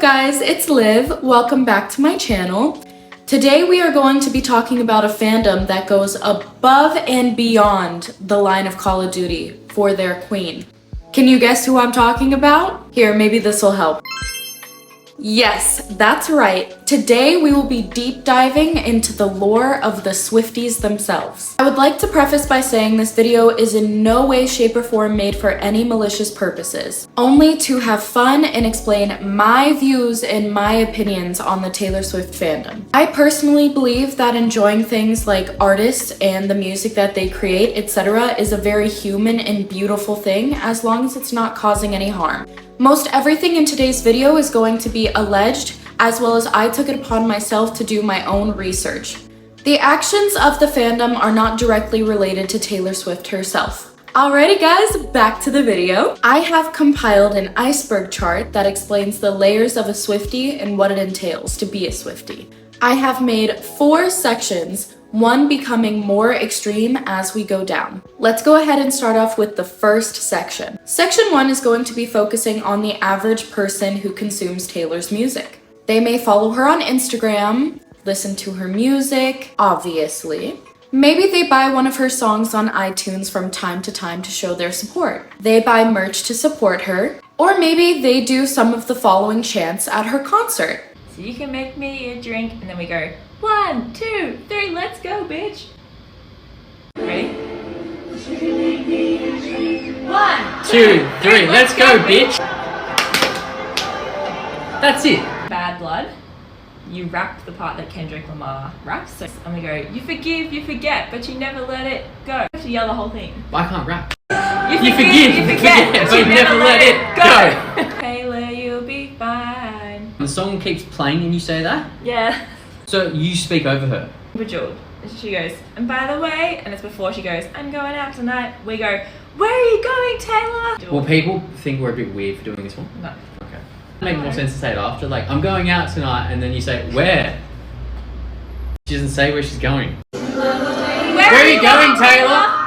guys, it's Liv. Welcome back to my channel. Today we are going to be talking about a fandom that goes above and beyond the line of Call of Duty for their queen. Can you guess who I'm talking about? Here, maybe this will help. Yes, that's right. Today we will be deep diving into the lore of the Swifties themselves. I would like to preface by saying this video is in no way, shape, or form made for any malicious purposes, only to have fun and explain my views and my opinions on the Taylor Swift fandom. I personally believe that enjoying things like artists and the music that they create, etc., is a very human and beautiful thing as long as it's not causing any harm. Most everything in today's video is going to be alleged, as well as I took it upon myself to do my own research. The actions of the fandom are not directly related to Taylor Swift herself. Alrighty guys, back to the video. I have compiled an iceberg chart that explains the layers of a Swiftie and what it entails to be a Swiftie. I have made 4 sections, one becoming more extreme as we go down. Let's go ahead and start off with the first section. Section 1 is going to be focusing on the average person who consumes Taylor's music. They may follow her on Instagram, listen to her music, obviously. Maybe they buy one of her songs on iTunes from time to time to show their support. They buy merch to support her, or maybe they do some of the following chants at her concert. So you can make me a drink, and then we go 1, 2, 3, let's go, bitch. Ready? 1, 2, 3, let's go, bitch. That's it. Bad Blood. You rap the part that Kendrick Lamar raps, so, and we go, you forgive, you forget, but you never let it go. You have to yell the whole thing. I can't rap. You forgive, you forget, but you never let it go. Taylor, you'll be fine. The song keeps playing and you say that? Yeah. So you speak over her? Bejeweled. And she goes, and by the way, and it's before she goes, I'm going out tonight. We go, where are you going, Taylor? Well, people think we're a bit weird for doing this one. No. Okay. It makes more sense to say it after. Like, I'm going out tonight, and then you say, where? She doesn't say where she's going. Where are you going, Taylor?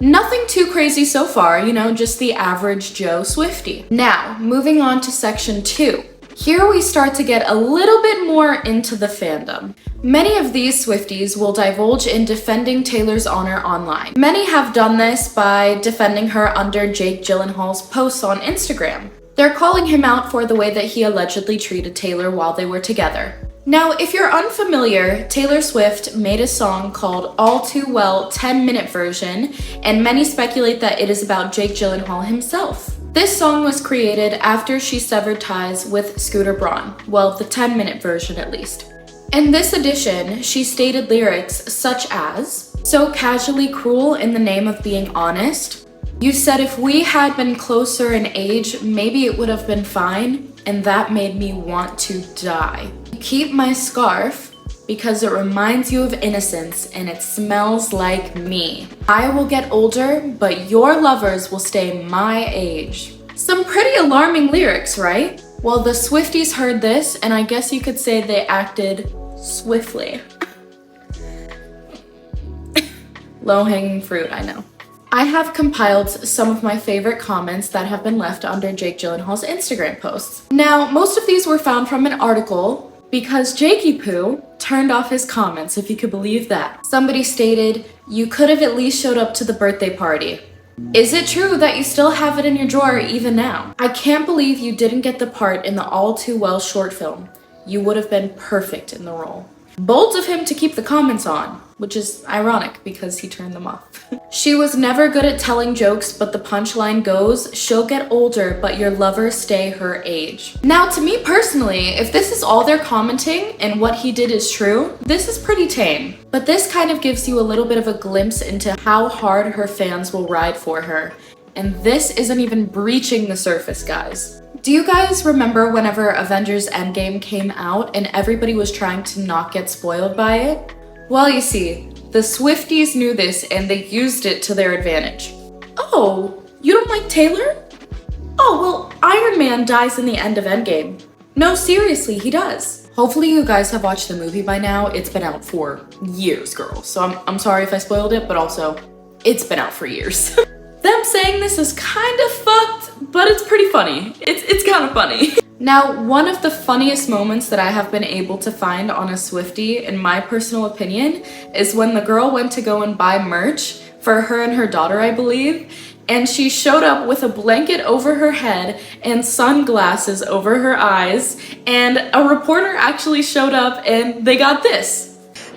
Nothing too crazy so far, you know, just the average Joe Swiftie. Now, moving on to section 2. Here we start to get a little bit more into the fandom. Many of these Swifties will divulge in defending Taylor's honor online. Many have done this by defending her under Jake Gyllenhaal's posts on Instagram. They're calling him out for the way that he allegedly treated Taylor while they were together. Now, if you're unfamiliar, Taylor Swift made a song called All Too Well 10-minute version, and many speculate that it is about Jake Gyllenhaal himself. This song was created after she severed ties with Scooter Braun, well, the 10-minute version at least. In this edition, she stated lyrics such as, "So casually cruel in the name of being honest. You said if we had been closer in age, maybe it would have been fine, and that made me want to die. Keep my scarf because it reminds you of innocence and it smells like me. I will get older, but your lovers will stay my age." Some pretty alarming lyrics, right? Well, the Swifties heard this, and I guess you could say they acted swiftly. Low-hanging fruit, I know. I have compiled some of my favorite comments that have been left under Jake Gyllenhaal's Instagram posts. Now, most of these were found from an article because Jakey Poo turned off his comments, if you could believe that. Somebody stated, "You could have at least showed up to the birthday party. Is it true that you still have it in your drawer even now? I can't believe you didn't get the part in the All Too Well short film. You would have been perfect in the role." Bold of him to keep the comments on, which is ironic because he turned them off. "She was never good at telling jokes, but the punchline goes, she'll get older, but your lovers stay her age." Now, to me personally, if this is all they're commenting and what he did is true, this is pretty tame. But this kind of gives you a little bit of a glimpse into how hard her fans will ride for her. And this isn't even breaching the surface, guys. Do you guys remember whenever Avengers Endgame came out and everybody was trying to not get spoiled by it? Well, you see, the Swifties knew this and they used it to their advantage. "Oh, you don't like Taylor? Oh, well, Iron Man dies in the end of Endgame." No, seriously, he does. Hopefully you guys have watched the movie by now. It's been out for years, girls. So I'm sorry if I spoiled it, but also, it's been out for years. Them saying this is kind of fucked, but it's pretty funny. It's kind of funny. Now, one of the funniest moments that I have been able to find on a Swiftie, in my personal opinion, is when the girl went to go and buy merch for her and her daughter, I believe, and she showed up with a blanket over her head and sunglasses over her eyes, and a reporter actually showed up and they got this.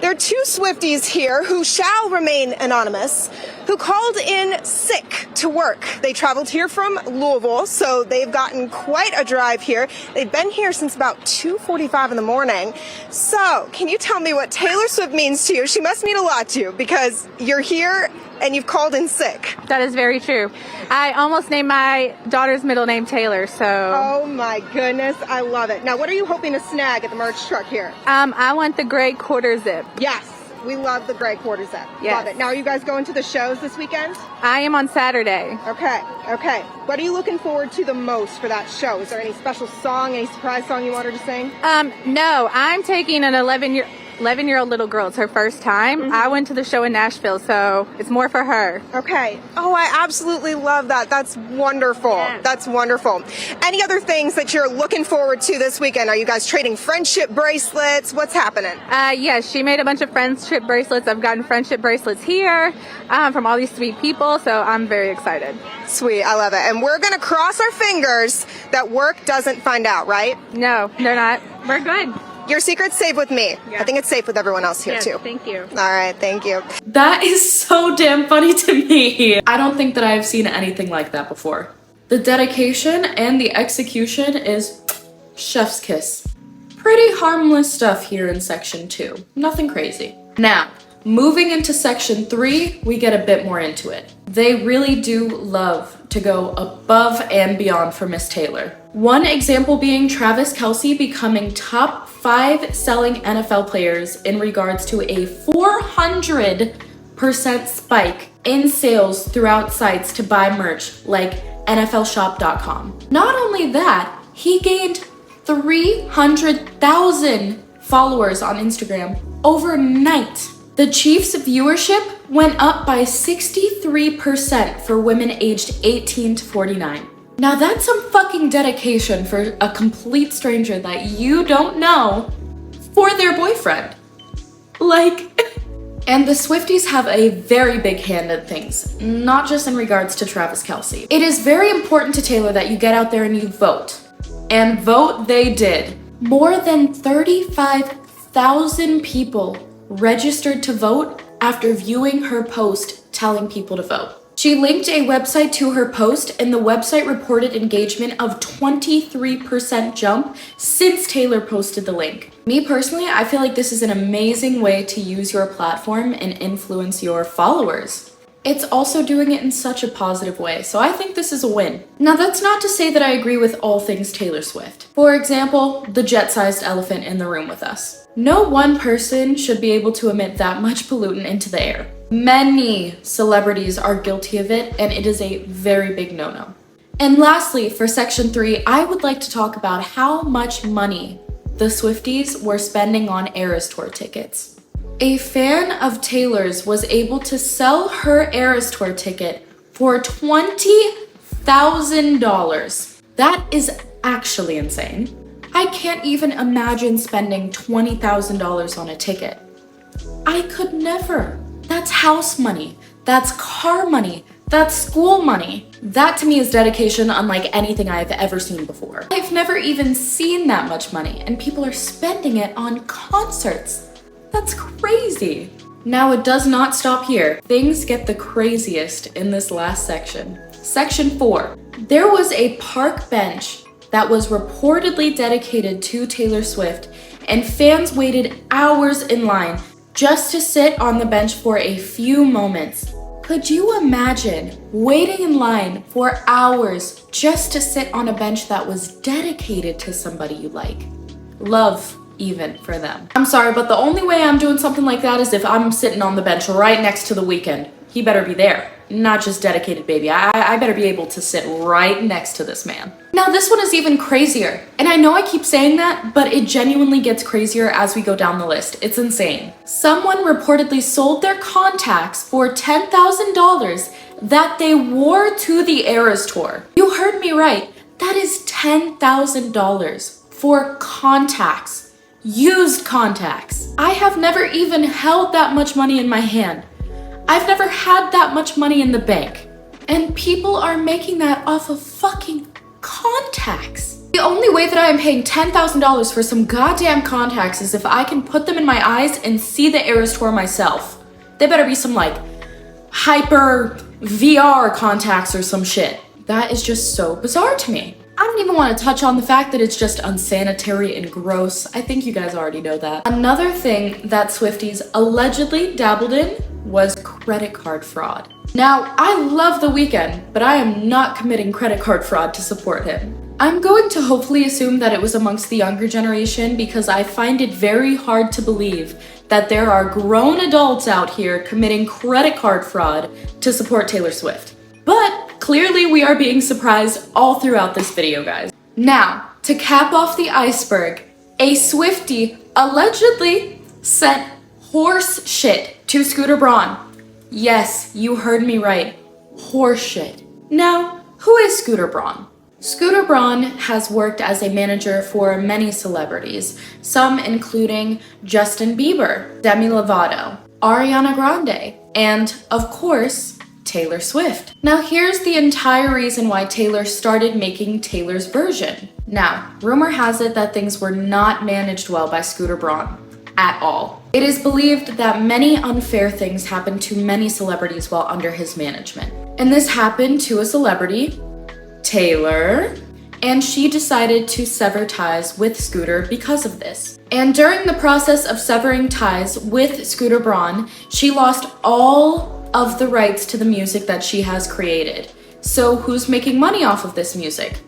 There are two Swifties here who shall remain anonymous, who called in sick to work. They traveled here from Louisville, so they've gotten quite a drive here. They've been here since about 2:45 in the morning. So, can you tell me what Taylor Swift means to you? She must mean a lot to you because you're here and you've called in sick. That is very true. I almost named my daughter's middle name Taylor, so... Oh my goodness, I love it. Now, what are you hoping to snag at the merch truck here? I want the gray quarter zip. Yes, we love the gray quarter zip. Yes. Love it. Now, are you guys going to the shows this weekend? I am on Saturday. Okay. What are you looking forward to the most for that show? Is there any special song, any surprise song you want her to sing? No, I'm taking an 11-year-old little girl. It's her first time. I went to the show in Nashville, so it's more for her. Okay. Oh, I absolutely love that. That's wonderful. Yes. That's wonderful. Any other things that you're looking forward to this weekend? Are you guys trading friendship bracelets? What's happening? Yes, she made a bunch of friendship bracelets. I've gotten friendship bracelets here from all these sweet people, so I'm very excited. Sweet. I love it. And we're going to cross our fingers that work doesn't find out, right? No, they're not. We're good. Your secret's safe with me. Yeah. I think it's safe with everyone else here, Yes, too. thank you. All right. Thank you. That is so damn funny to me. I don't think that I've seen anything like that before. The dedication and the execution is chef's kiss. Pretty harmless stuff here in section 2. Nothing crazy. Now, moving into section 3, we get a bit more into it. They really do love to go above and beyond for Miss Taylor. One example being Travis Kelce becoming top 5 selling NFL players in regards to a 400% spike in sales throughout sites to buy merch like NFLshop.com. Not only that, he gained 300,000 followers on Instagram overnight. The Chiefs' viewership went up by 63% for women aged 18 to 49. Now that's some fucking dedication for a complete stranger that you don't know for their boyfriend. And the Swifties have a very big hand in things, not just in regards to Travis Kelce. It is very important to Taylor that you get out there and you vote. And vote they did. More than 35,000 people registered to vote after viewing her post telling people to vote. She linked a website to her post, and the website reported engagement of 23% jump since Taylor posted the link. Me personally, I feel like this is an amazing way to use your platform and influence your followers. It's also doing it in such a positive way, so I think this is a win. Now, that's not to say that I agree with all things Taylor Swift. For example, the jet-sized elephant in the room with us. No one person should be able to emit that much pollutant into the air. Many celebrities are guilty of it, and it is a very big no-no. And lastly, for section 3, I would like to talk about how much money the Swifties were spending on Eras Tour tickets. A fan of Taylor's was able to sell her Eras Tour ticket for $20,000. That is actually insane. I can't even imagine spending $20,000 on a ticket. I could never. That's house money. That's car money. That's school money. That to me is dedication unlike anything I've ever seen before. I've never even seen that much money, and people are spending it on concerts. That's crazy. Now it does not stop here. Things get the craziest in this last section. Section 4. There was a park bench that was reportedly dedicated to Taylor Swift, and fans waited hours in line just to sit on the bench for a few moments. Could you imagine waiting in line for hours just to sit on a bench that was dedicated to somebody you like? Love, even, for them. I'm sorry, but the only way I'm doing something like that is if I'm sitting on the bench right next to The Weeknd. He better be there. Not just dedicated, baby. I better be able to sit right next to this man. Now this one is even crazier. And I know I keep saying that, but it genuinely gets crazier as we go down the list. It's insane. Someone reportedly sold their contacts for $10,000 that they wore to the Eras Tour. You heard me right. That is $10,000 for contacts, used contacts. I have never even held that much money in my hand. I've never had that much money in the bank. And people are making that off of fucking contacts. The only way that I am paying $10,000 for some goddamn contacts is if I can put them in my eyes and see the Eras Tour myself. They better be some like hyper VR contacts or some shit. That is just so bizarre to me. I don't even want to touch on the fact that it's just unsanitary and gross. I think you guys already know that. Another thing that Swifties allegedly dabbled in was credit card fraud. Now, I love The Weeknd, but I am not committing credit card fraud to support him. I'm going to hopefully assume that it was amongst the younger generation because I find it very hard to believe that there are grown adults out here committing credit card fraud to support Taylor Swift. But clearly we are being surprised all throughout this video, guys. Now, to cap off the iceberg, a Swiftie allegedly sent horse shit to Scooter Braun. Yes, you heard me right. Horse shit. Now, who is Scooter Braun? Scooter Braun has worked as a manager for many celebrities, some including Justin Bieber, Demi Lovato, Ariana Grande, and, of course, Taylor Swift. Now, here's the entire reason why Taylor started making Taylor's version. Now, rumor has it that things were not managed well by Scooter Braun. At all. It is believed that many unfair things happened to many celebrities while under his management. And this happened to a celebrity, Taylor, and she decided to sever ties with Scooter because of this. And during the process of severing ties with Scooter Braun, she lost all of the rights to the music that she has created. So who's making money off of this music?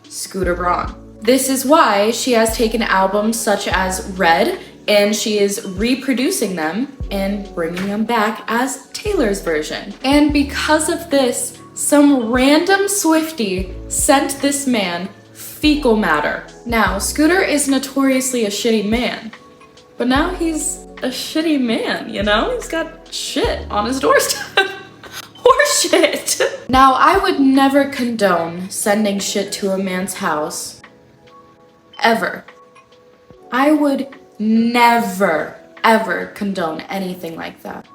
Scooter Braun. This is why she has taken albums such as Red, and she is reproducing them and bringing them back as Taylor's version. And because of this, some random Swiftie sent this man fecal matter. Now, Scooter is notoriously a shitty man, but now he's a shitty man, you know? He's got shit on his doorstep. Horse shit. Now, I would never condone sending shit to a man's house. Ever. I would never, ever condone anything like that.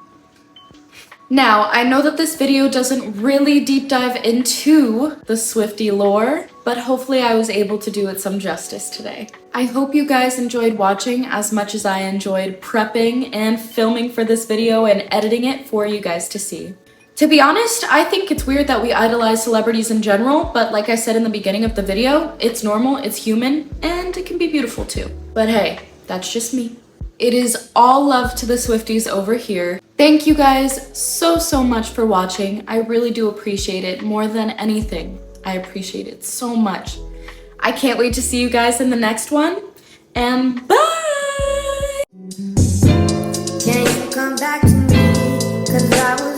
Now, I know that this video doesn't really deep dive into the Swiftie lore, but hopefully I was able to do it some justice today. I hope you guys enjoyed watching as much as I enjoyed prepping and filming for this video and editing it for you guys to see. To be honest, I think it's weird that we idolize celebrities in general, but like I said in the beginning of the video, it's normal, it's human, and it can be beautiful too. But hey, that's just me. It is all love to the Swifties over here. Thank you guys so much for watching. I really do appreciate it more than anything. I appreciate it so much. I can't wait to see you guys in the next one, and bye! Can you come back to me? 'Cause I was